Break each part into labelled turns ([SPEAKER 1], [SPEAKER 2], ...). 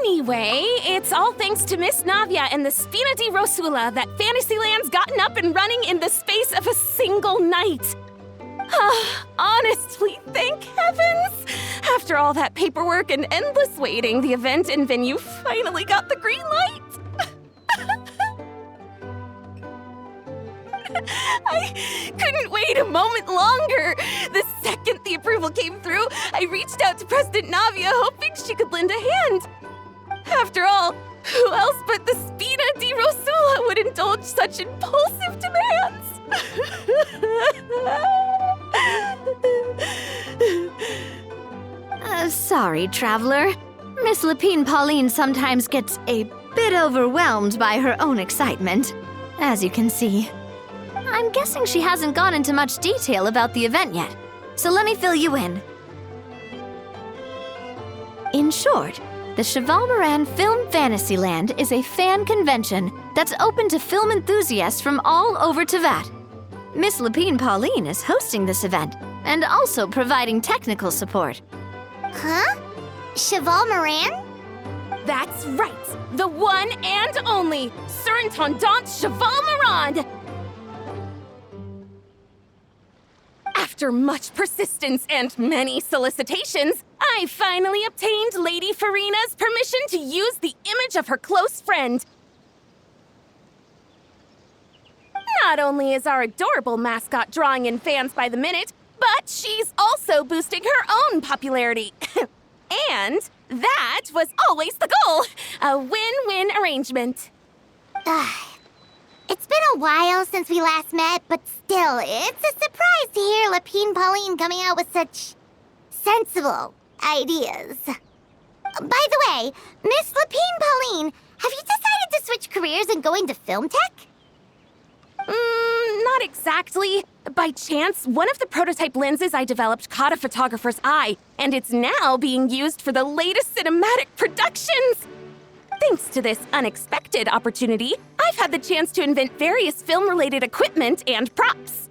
[SPEAKER 1] Anyway, it's all thanks to Miss Navia and the Spina di Rosula that Fantasyland's gotten up and running in the space of a single night. Honestly, thank heavens! After all that paperwork and endless waiting, the event and venue finally got the green light. I couldn't wait a moment longer. The second the approval came through, I reached out to President Navia, hoping she could lend a hand. After all, who else but the Spina di Rosula would indulge such impulsive demands?
[SPEAKER 2] Sorry, traveler. Miss Lapine Pauline sometimes gets a bit overwhelmed by her own excitement, as you can see. I'm guessing she hasn't gone into much detail about the event yet, so let me fill you in. In short, the Cheval Moran Film Fantasyland is a fan convention that's open to film enthusiasts from all over Teyvat. Miss Lapine Pauline is hosting this event and also providing technical support.
[SPEAKER 3] Huh? Cheval Moran?
[SPEAKER 1] That's right! The one and only Surintendant Cheval Moran! After much persistence and many solicitations, I finally obtained Lady Farina's permission to use the image of her close friend. Not only is our adorable mascot drawing in fans by the minute, but she's also boosting her own popularity. And that was always the goal, a win-win arrangement.
[SPEAKER 3] It's been a while since we last met, but still, it's a surprise to hear Lapine Pauline coming out with such sensible ideas. By the way, Miss Lapine Pauline, have you decided to switch careers and go into film tech?
[SPEAKER 1] Not exactly. By chance, one of the prototype lenses I developed caught a photographer's eye, and it's now being used for the latest cinematic productions. Thanks to this unexpected opportunity, I've had the chance to invent various film-related equipment and props.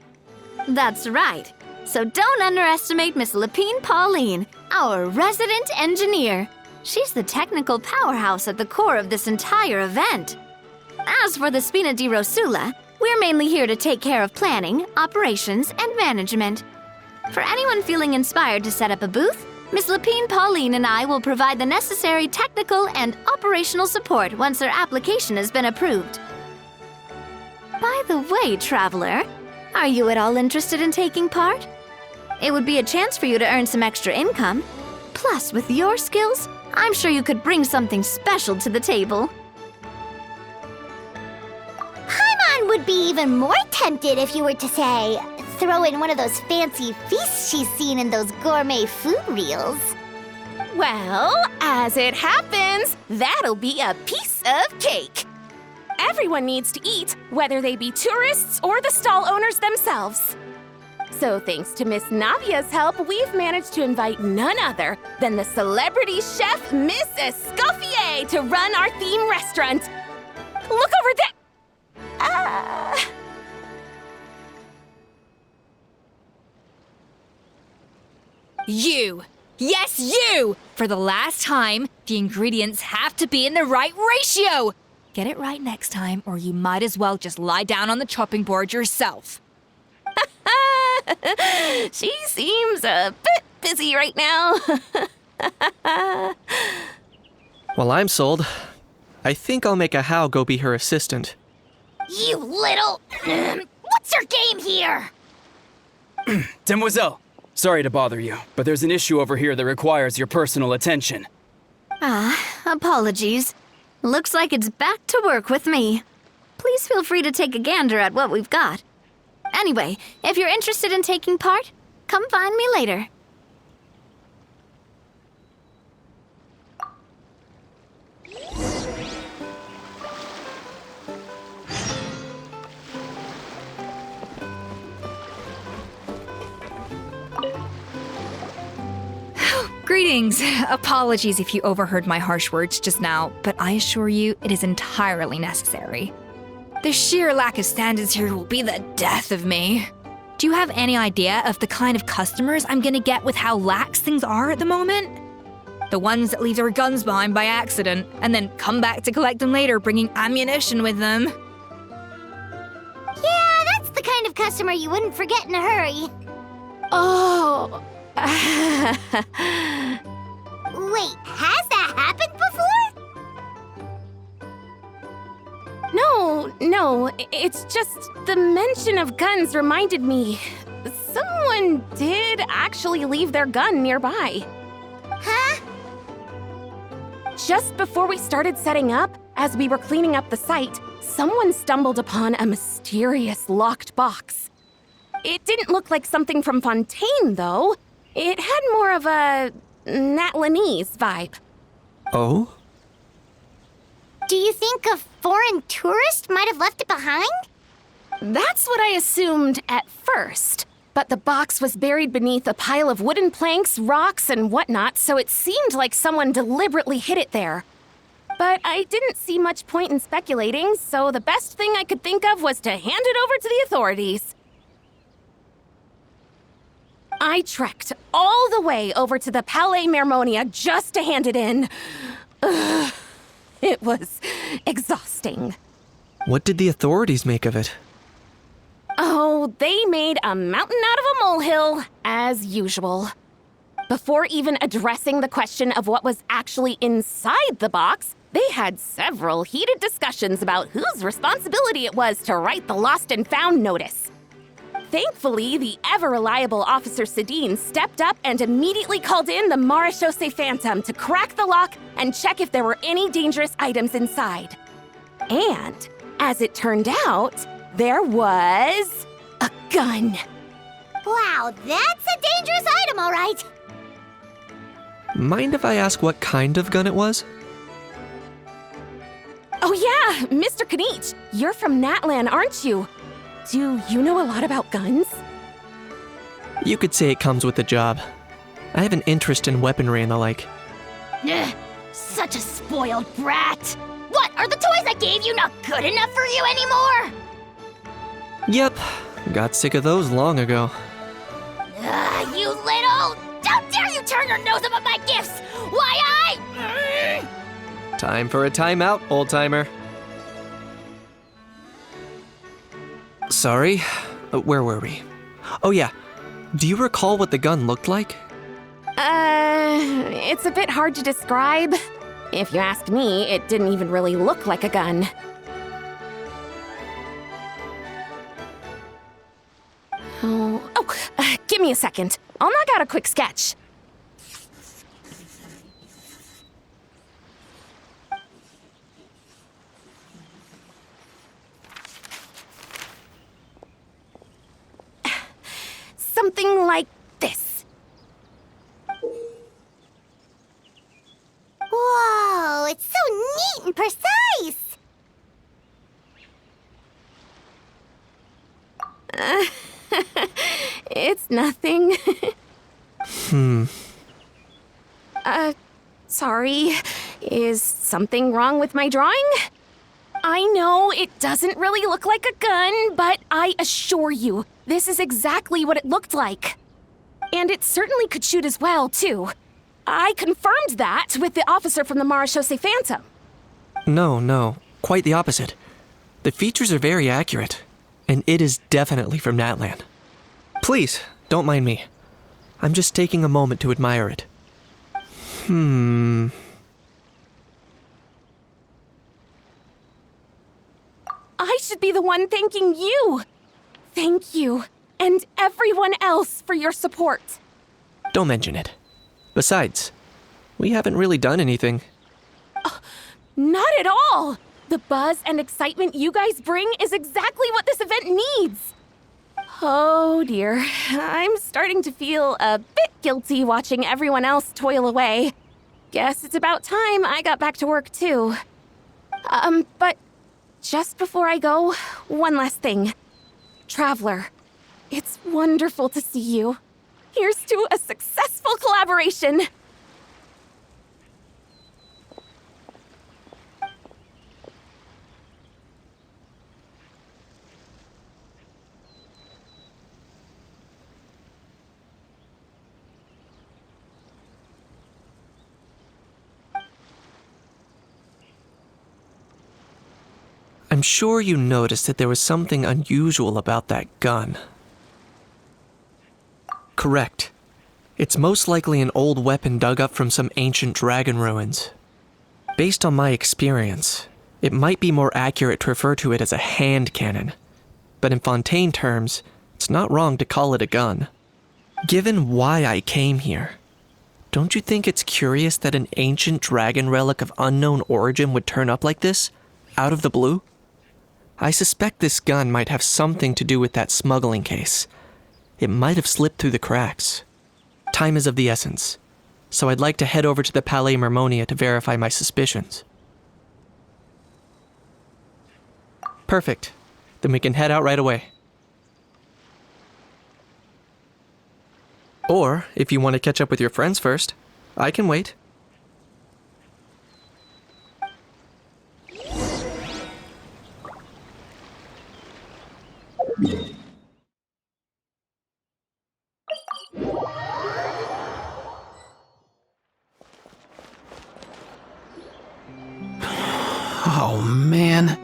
[SPEAKER 2] That's right. So don't underestimate Miss Lapine Pauline, our resident engineer. She's the technical powerhouse at the core of this entire event. As for the Spina di Rosula, we're mainly here to take care of planning, operations, and management. For anyone feeling inspired to set up a booth, Miss Lapine Pauline and I will provide the necessary technical and operational support once their application has been approved. By the way, traveler, are you at all interested in taking part? It would be a chance for you to earn some extra income. Plus, with your skills, I'm sure you could bring something special to the table.
[SPEAKER 3] Paimon would be even more tempted if you were to say, throw in one of those fancy feasts she's seen in those gourmet food reels.
[SPEAKER 1] Well, as it happens, that'll be a piece of cake. Everyone needs to eat, whether they be tourists or the stall owners themselves. So thanks to Miss Navia's help, we've managed to invite none other than the celebrity chef Miss Escoffier to run our theme restaurant. Look over there!
[SPEAKER 4] You! Yes, you! For the last time, the ingredients have to be in the right ratio! Get it right next time, or you might as well just lie down on the chopping board yourself.
[SPEAKER 1] She seems a bit busy right now.
[SPEAKER 5] Well, I'm sold. I think I'll make a How go be her assistant.
[SPEAKER 3] You little... What's your game here?
[SPEAKER 6] Demoiselle, sorry to bother you, but there's an issue over here that requires your personal attention.
[SPEAKER 2] Apologies. Looks like it's back to work with me. Please feel free to take a gander at what we've got. Anyway, if you're interested in taking part, come find me later.
[SPEAKER 4] Greetings. Apologies if you overheard my harsh words just now, but I assure you it is entirely necessary. The sheer lack of standards here will be the death of me. Do you have any idea of the kind of customers I'm gonna get with how lax things are at the moment? The ones that leave their guns behind by accident, and then come back to collect them later, bringing ammunition with them.
[SPEAKER 3] Yeah, that's the kind of customer you wouldn't forget in a hurry.
[SPEAKER 1] Oh.
[SPEAKER 3] Wait, has that happened before?
[SPEAKER 1] No, it's just the mention of guns reminded me. Someone did actually leave their gun nearby.
[SPEAKER 3] Huh?
[SPEAKER 1] Just before we started setting up, as we were cleaning up the site, someone stumbled upon a mysterious locked box. It didn't look like something from Fontaine, though. It had more of a Natlanese vibe.
[SPEAKER 5] Oh?
[SPEAKER 3] Do you think a foreign tourist might have left it behind?
[SPEAKER 1] That's what I assumed at first. But the box was buried beneath a pile of wooden planks, rocks, and whatnot, so it seemed like someone deliberately hid it there. But I didn't see much point in speculating, so the best thing I could think of was to hand it over to the authorities. I trekked all the way over to the Palais Mermonia just to hand it in. Ugh, it was exhausting.
[SPEAKER 5] What did the authorities make of it?
[SPEAKER 1] Oh, they made a mountain out of a molehill, as usual. Before even addressing the question of what was actually inside the box, they had several heated discussions about whose responsibility it was to write the lost and found notice. Thankfully, the ever-reliable Officer Sedine stepped up and immediately called in the Marechaussee Phantom to crack the lock and check if there were any dangerous items inside. And, as it turned out, there was a gun.
[SPEAKER 3] Wow, that's a dangerous item, all right.
[SPEAKER 5] Mind if I ask what kind of gun it was?
[SPEAKER 1] Oh yeah, Mr. Kanich, you're from Natlan, aren't you? Do you know a lot about guns?
[SPEAKER 5] You could say it comes with the job. I have an interest in weaponry and the like.
[SPEAKER 3] Ugh, such a spoiled brat. What, are the toys I gave you not good enough for you anymore?
[SPEAKER 5] Yep, got sick of those long ago.
[SPEAKER 3] You little... How dare you turn your nose up at my gifts? Why,
[SPEAKER 5] Time for a timeout, old-timer. Sorry, where were we? Oh yeah, do you recall what the gun looked like?
[SPEAKER 1] It's a bit hard to describe. If you ask me, it didn't even really look like a gun. Give me a second. I'll knock out a quick sketch. Something like this.
[SPEAKER 3] Whoa, it's so neat and precise.
[SPEAKER 1] It's nothing. Sorry. Is something wrong with my drawing? I know it doesn't really look like a gun, but I assure you, this is exactly what it looked like. And it certainly could shoot as well, too. I confirmed that with the officer from the Marechaussee Phantom.
[SPEAKER 5] No, quite the opposite. The features are very accurate, and it is definitely from Natlan. Please, don't mind me. I'm just taking a moment to admire it.
[SPEAKER 1] I should be the one thanking you. Thank you, and everyone else for your support.
[SPEAKER 5] Don't mention it. Besides, we haven't really done anything.
[SPEAKER 1] Not at all! The buzz and excitement you guys bring is exactly what this event needs. Oh dear, I'm starting to feel a bit guilty watching everyone else toil away. Guess it's about time I got back to work too. But just before I go, one last thing. Traveler, it's wonderful to see you. Here's to a successful collaboration.
[SPEAKER 5] I'm sure you noticed that there was something unusual about that gun. Correct. It's most likely an old weapon dug up from some ancient dragon ruins. Based on my experience, it might be more accurate to refer to it as a hand cannon, but in Fontaine terms, it's not wrong to call it a gun. Given why I came here, don't you think it's curious that an ancient dragon relic of unknown origin would turn up like this, out of the blue? I suspect this gun might have something to do with that smuggling case. It might have slipped through the cracks. Time is of the essence, so I'd like to head over to the Palais Mermonia to verify my suspicions. Perfect. Then we can head out right away. Or, if you want to catch up with your friends first, I can wait.
[SPEAKER 7] Oh, man.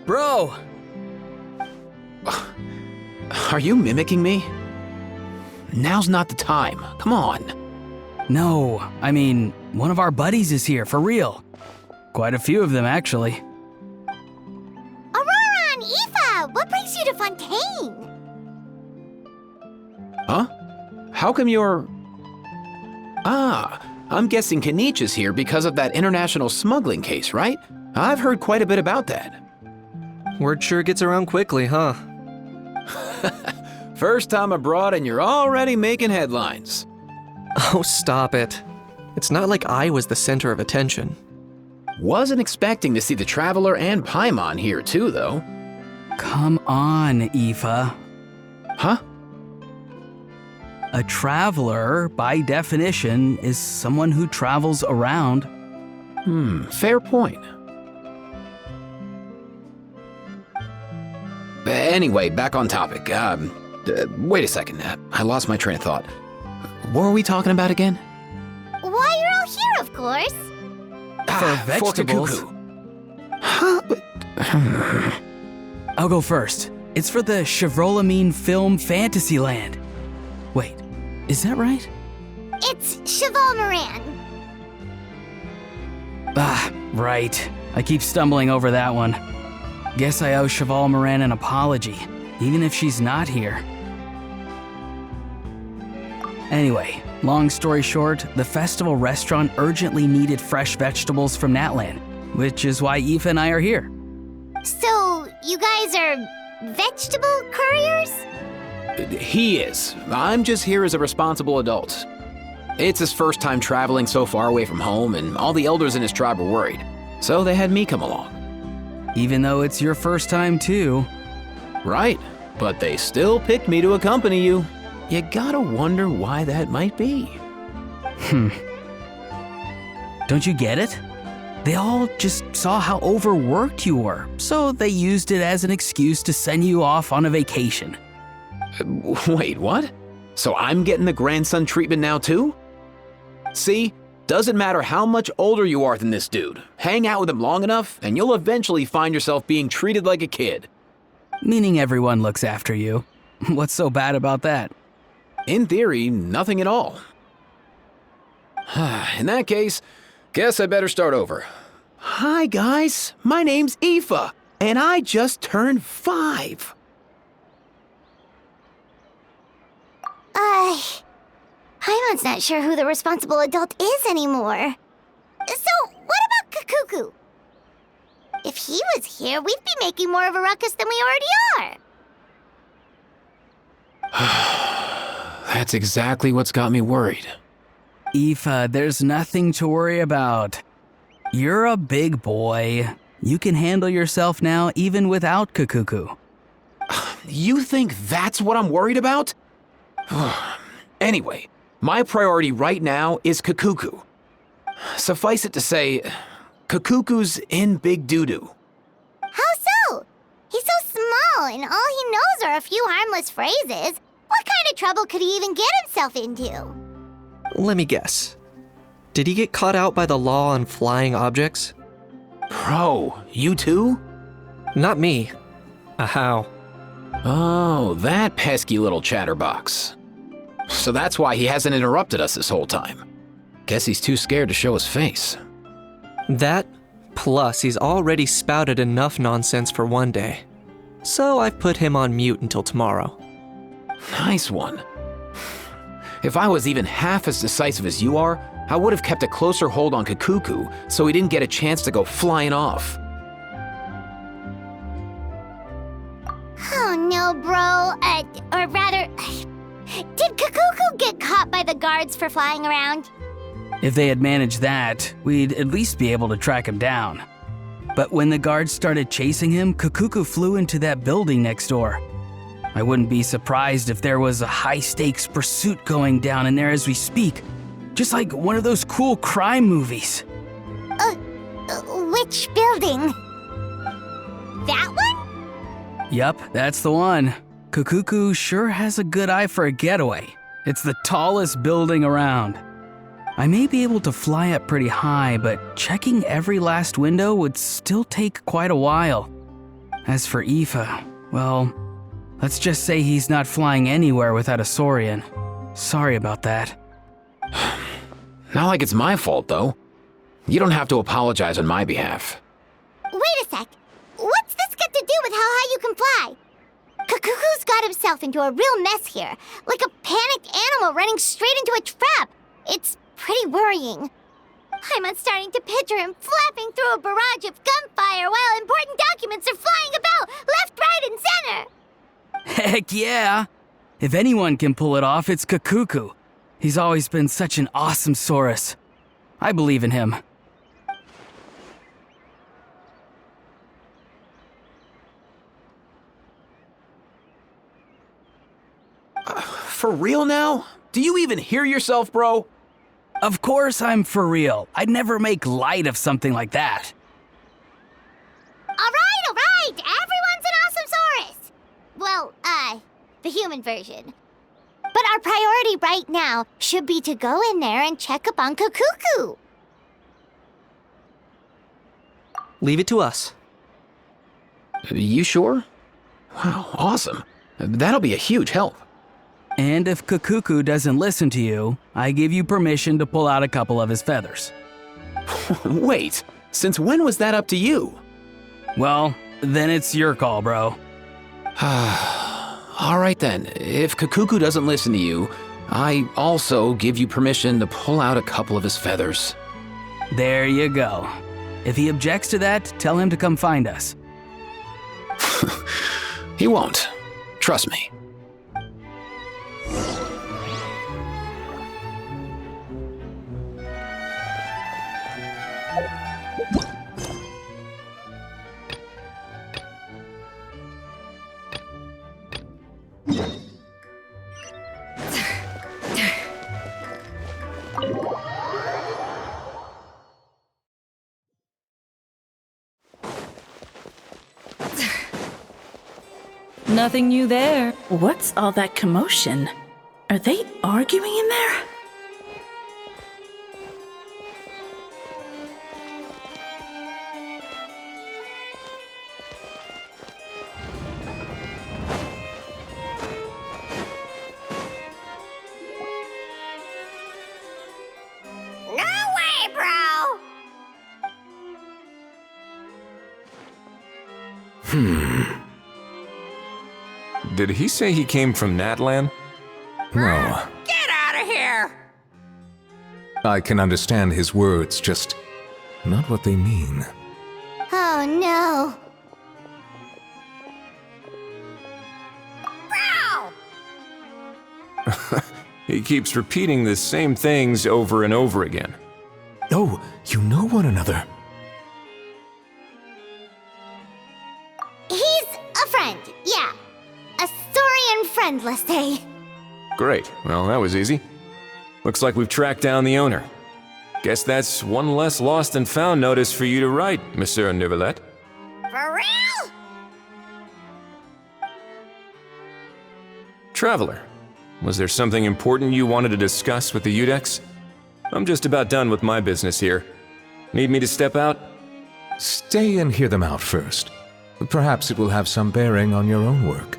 [SPEAKER 6] Bro!
[SPEAKER 7] Are you mimicking me? Now's not the time. Come on.
[SPEAKER 6] No, I mean, one of our buddies is here, for real. Quite a few of them, actually.
[SPEAKER 3] Aurora and Aoife, what brings you to Fontaine?
[SPEAKER 7] Huh? How come you're... I'm guessing Kanich is here because of that international smuggling case, right? I've heard quite a bit about that.
[SPEAKER 5] Word sure gets around quickly, huh?
[SPEAKER 7] First time abroad and you're already making headlines.
[SPEAKER 5] Oh, stop it. It's not like I was the center of attention.
[SPEAKER 7] Wasn't expecting to see the Traveler and Paimon here too, though.
[SPEAKER 6] Come on, Aoife.
[SPEAKER 7] Huh?
[SPEAKER 6] A traveler, by definition, is someone who travels around.
[SPEAKER 7] Fair point. Anyway, back on topic. Wait a second. I lost my train of thought. What were we talking about again?
[SPEAKER 3] Why, you're all here, of course.
[SPEAKER 6] For vegetables.
[SPEAKER 7] Huh?
[SPEAKER 6] I'll go first. It's for the Chevrolamine Film Fantasyland. Wait, is that right?
[SPEAKER 3] It's Cheval Moran.
[SPEAKER 6] Right. I keep stumbling over that one. Guess I owe Cheval Moran an apology, even if she's not here. Anyway, long story short, the festival restaurant urgently needed fresh vegetables from Natlan, which is why Aoife and I are here.
[SPEAKER 3] So, you guys are vegetable couriers?
[SPEAKER 7] He is. I'm just here as a responsible adult. It's his first time traveling so far away from home, and all the elders in his tribe were worried. So they had me come along.
[SPEAKER 6] Even though it's your first time too.
[SPEAKER 7] Right, but they still picked me to accompany you. You gotta wonder why that might be.
[SPEAKER 6] Don't you get it? They all just saw how overworked you were, so they used it as an excuse to send you off on a vacation.
[SPEAKER 7] Wait, what? So I'm getting the grandson treatment now too? See, doesn't matter how much older you are than this dude. Hang out with him long enough, and you'll eventually find yourself being treated like a kid.
[SPEAKER 6] Meaning everyone looks after you. What's so bad about that?
[SPEAKER 7] In theory, nothing at all. In that case, guess I better start over. Hi guys, my name's Aoife, and I just turned 5.
[SPEAKER 3] Paimon's not sure who the responsible adult is anymore. So, what about Kakuku? If he was here, we'd be making more of a ruckus than we already are.
[SPEAKER 7] That's exactly what's got me worried.
[SPEAKER 6] Aoife, there's nothing to worry about. You're a big boy. You can handle yourself now even without Kakuku.
[SPEAKER 7] You think that's what I'm worried about? Anyway, my priority right now is Kakuku. Suffice it to say, Kakuku's in big doo-doo.
[SPEAKER 3] How so? He's so small, and all he knows are a few harmless phrases. What kind of trouble could he even get himself into?
[SPEAKER 5] Let me guess. Did he get caught out by the law on flying objects?
[SPEAKER 7] Bro, you too?
[SPEAKER 5] Not me. How?
[SPEAKER 7] Oh, that pesky little chatterbox. So that's why he hasn't interrupted us this whole time. Guess he's too scared to show his face.
[SPEAKER 5] That, plus he's already spouted enough nonsense for one day. So I've put him on mute until tomorrow.
[SPEAKER 7] Nice one. If I was even half as decisive as you are, I would have kept a closer hold on Kakuku so he didn't get a chance to go flying off.
[SPEAKER 3] Oh no, bro. Or rather, did Kakuku get caught by the guards for flying around?
[SPEAKER 6] If they had managed that, we'd at least be able to track him down. But when the guards started chasing him, Kakuku flew into that building next door. I wouldn't be surprised if there was a high-stakes pursuit going down in there as we speak. Just like one of those cool crime movies.
[SPEAKER 3] Which building? That one?
[SPEAKER 6] Yup, that's the one. Kakuku sure has a good eye for a getaway. It's the tallest building around. I may be able to fly up pretty high, but checking every last window would still take quite a while. As for Aoife, well, let's just say he's not flying anywhere without a Saurian. Sorry about that.
[SPEAKER 7] Not like it's my fault, though. You don't have to apologize on my behalf.
[SPEAKER 3] Wait a sec. What's this got to do with how high you can fly? Kakuku's got himself into a real mess here, like a panicked animal running straight into a trap. It's pretty worrying. I'm starting to picture him flapping through a barrage of gunfire while important documents are flying about left, right, and center.
[SPEAKER 6] Heck yeah! If anyone can pull it off, it's Kakuku. He's always been such an awesome Saurus. I believe in him.
[SPEAKER 7] For real now? Do you even hear yourself, bro?
[SPEAKER 6] Of course I'm for real. I'd never make light of something like that.
[SPEAKER 3] All right. Everyone's an awesome Saurus. Well, the human version. But our priority right now should be to go in there and check up on Kakuku.
[SPEAKER 5] Leave it to us.
[SPEAKER 7] You sure? Wow, awesome. That'll be a huge help.
[SPEAKER 6] And if Kakuku doesn't listen to you, I give you permission to pull out a couple of his feathers.
[SPEAKER 7] Wait, since when was that up to you?
[SPEAKER 6] Well, then it's your call, bro.
[SPEAKER 7] All right then, if Kakuku doesn't listen to you, I also give you permission to pull out a couple of his feathers.
[SPEAKER 6] There you go. If he objects to that, tell him to come find us.
[SPEAKER 7] He won't. Trust me.
[SPEAKER 8] Nothing new there. What's all that commotion? Are they arguing in there?
[SPEAKER 3] No way, bro!
[SPEAKER 9] Did he say he came from Natlan? No.
[SPEAKER 3] Get out of here!
[SPEAKER 9] I can understand his words, just not what they mean.
[SPEAKER 3] Oh no. Bro!
[SPEAKER 9] He keeps repeating the same things over and over again. Oh, you know one another.
[SPEAKER 3] He's a friend, yeah. A Saurian friend, let's say.
[SPEAKER 9] Great, well, that was easy. Looks like we've tracked down the owner. Guess that's one less lost and found notice for you to write, Monsieur Neuvillette.
[SPEAKER 3] For real?
[SPEAKER 9] Traveler, was there something important you wanted to discuss with the Udex? I'm just about done with my business here. Need me to step out?
[SPEAKER 10] Stay and hear them out first. Perhaps it will have some bearing on your own work.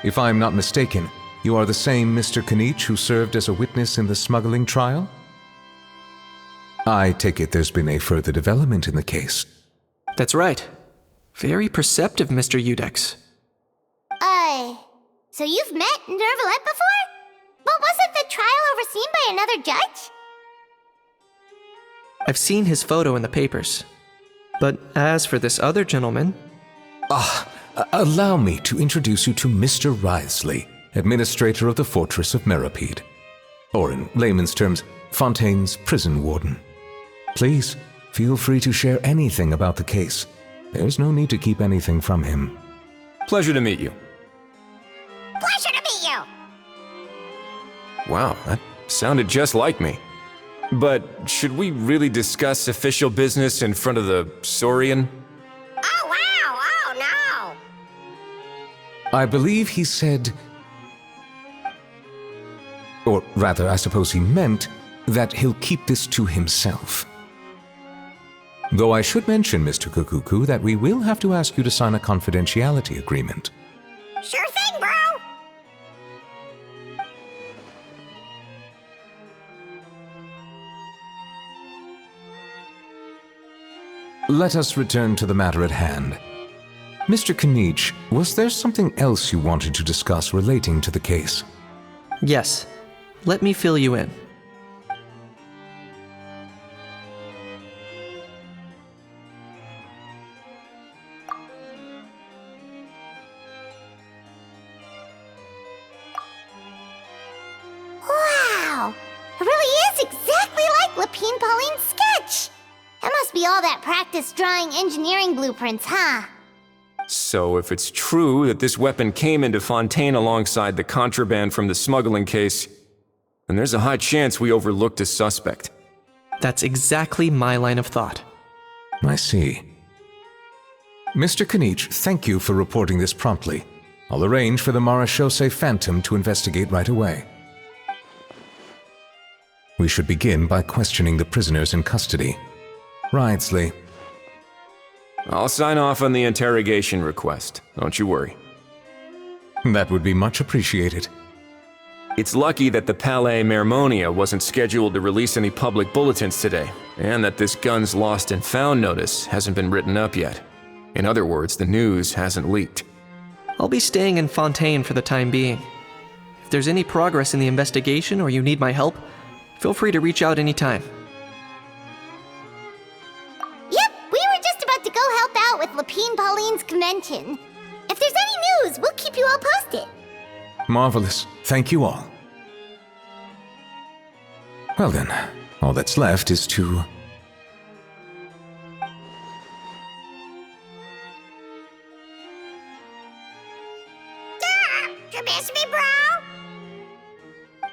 [SPEAKER 10] If I'm not mistaken, you are the same Mr. Kanich who served as a witness in the smuggling trial? I take it there's been a further development in the case.
[SPEAKER 5] That's right. Very perceptive, Mr. Udex.
[SPEAKER 3] So you've met Nervalette before? But wasn't the trial overseen by another judge?
[SPEAKER 5] I've seen his photo in the papers. But as for this other gentleman...
[SPEAKER 10] Allow me to introduce you to Mr. Wriothesley, administrator of the Fortress of Meripede. Or in layman's terms, Fontaine's prison warden. Please, feel free to share anything about the case. There's no need to keep anything from him.
[SPEAKER 9] Pleasure to meet you.
[SPEAKER 3] Pleasure to meet you!
[SPEAKER 9] Wow, that sounded just like me. But should we really discuss official business in front of the Saurian?
[SPEAKER 3] Oh, wow! Oh, no!
[SPEAKER 10] I believe he said... Or rather, I suppose he meant that he'll keep this to himself. Though I should mention, Mr. Kukuku, that we will have to ask you to sign a confidentiality agreement.
[SPEAKER 3] Sure thing, bro!
[SPEAKER 10] Let us return to the matter at hand. Mr. Kanich, was there something else you wanted to discuss relating to the case?
[SPEAKER 5] Yes. Let me fill you in.
[SPEAKER 3] Wow! It really is exactly like Lapine Pauline's sketch! That must be all that practice drawing engineering blueprints, huh?
[SPEAKER 9] So if it's true that this weapon came into Fontaine alongside the contraband from the smuggling case, then there's a high chance we overlooked a suspect.
[SPEAKER 5] That's exactly my line of thought.
[SPEAKER 10] I see. Mr. Kanich, thank you for reporting this promptly. I'll arrange for the Marechaussee Phantom to investigate right away. We should begin by questioning the prisoners in custody. Wriothesley.
[SPEAKER 9] I'll sign off on the interrogation request, don't you worry.
[SPEAKER 10] That would be much appreciated.
[SPEAKER 9] It's lucky that the Palais Mermonia wasn't scheduled to release any public bulletins today, and that this gun's lost and found notice hasn't been written up yet. In other words, the news hasn't leaked.
[SPEAKER 5] I'll be staying in Fontaine for the time being. If there's any progress in the investigation or you need my help, feel free to reach out anytime.
[SPEAKER 3] Yep, we were just about to go help out with Lapine Pauline's convention. If there's any news, we'll keep you all posted.
[SPEAKER 10] Marvelous. Thank you all. Well then, all that's left is to...
[SPEAKER 3] You miss me, bro?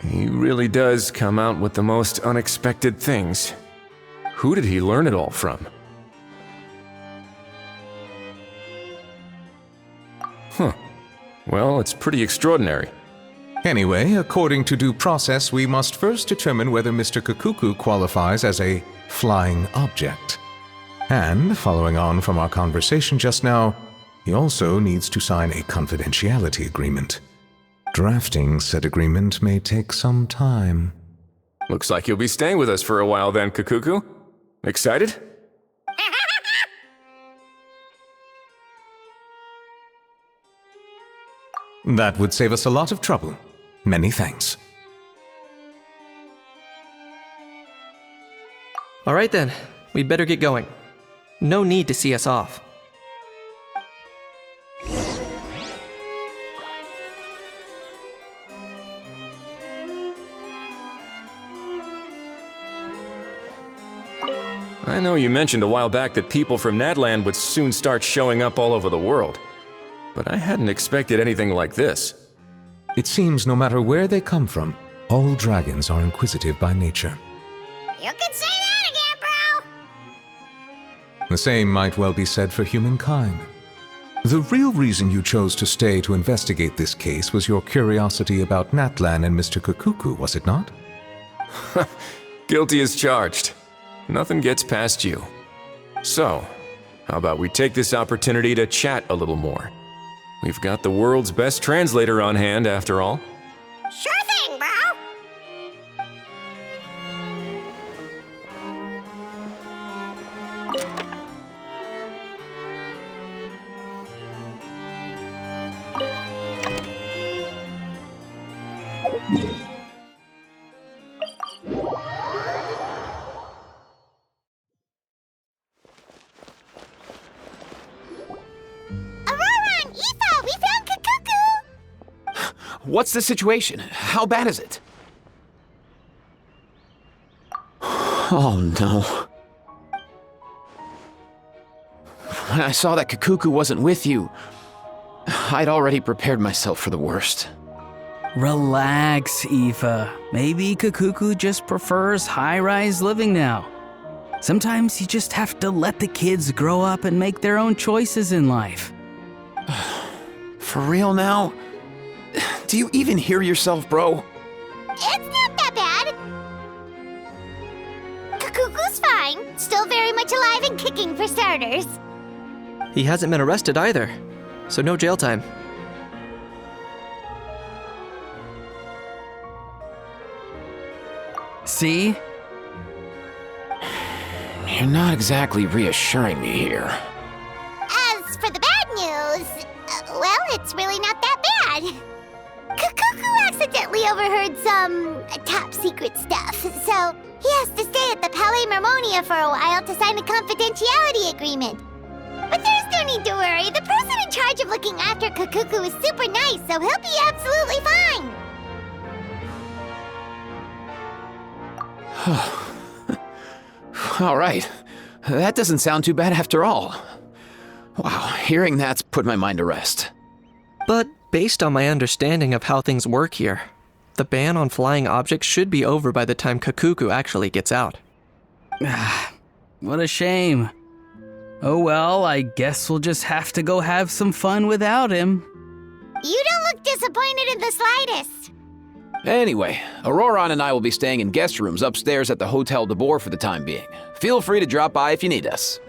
[SPEAKER 9] He really does come out with the most unexpected things. Who did he learn it all from? Huh. Well, it's pretty extraordinary.
[SPEAKER 10] Anyway, according to due process, we must first determine whether Mr. Kukuku qualifies as a flying object. And, following on from our conversation just now, he also needs to sign a confidentiality agreement. Drafting said agreement may take some time.
[SPEAKER 9] Looks like you'll be staying with us for a while then, Kukuku. Excited?
[SPEAKER 10] That would save us a lot of trouble. Many thanks.
[SPEAKER 5] All right then, we'd better get going. No need to see us off.
[SPEAKER 9] I know you mentioned a while back that people from Natland would soon start showing up all over the world. But I hadn't expected anything like this.
[SPEAKER 10] It seems no matter where they come from, all dragons are inquisitive by nature.
[SPEAKER 3] You can say that again, bro!
[SPEAKER 10] The same might well be said for humankind. The real reason you chose to stay to investigate this case was your curiosity about Natlan and Mr. Kukuku, was it not?
[SPEAKER 9] Guilty as charged. Nothing gets past you. So, How about we take this opportunity to chat a little more? We've got the world's best translator on hand, after all.
[SPEAKER 3] Sure thing, bro. Aurora and Aoife, we found Kakuku!
[SPEAKER 7] What's the situation? How bad is it? Oh no. When I saw that Kakuku wasn't with you, I'd already prepared myself for the worst.
[SPEAKER 6] Relax, Aoife. Maybe Kakuku just prefers high-rise living now. Sometimes you just have to let the kids grow up and make their own choices in life.
[SPEAKER 7] For real now? Do you even hear yourself, bro?
[SPEAKER 3] It's not that bad. Kakuku's fine. Still very much alive and kicking for starters.
[SPEAKER 5] He hasn't been arrested either, so no jail time.
[SPEAKER 6] See?
[SPEAKER 7] You're not exactly reassuring me here.
[SPEAKER 3] As for the bad news, well, it's really not that bad. Kakuku accidentally overheard some top secret stuff, so he has to stay at the Palais Mermonia for a while to sign a confidentiality agreement. But there's no need to worry. The person in charge of looking after Kakuku is super nice, so he'll be absolutely fine.
[SPEAKER 7] All right. That doesn't sound too bad after all. Wow, hearing that's put my mind to rest.
[SPEAKER 5] But based on my understanding of how things work here, the ban on flying objects should be over by the time Kakuku actually gets out.
[SPEAKER 6] What a shame. Oh well, I guess we'll just have to go have some fun without him.
[SPEAKER 3] You don't look disappointed in the slightest.
[SPEAKER 7] Anyway, Auroron and I will be staying in guest rooms upstairs at the Hotel de Boer for the time being. Feel free to drop by if you need us.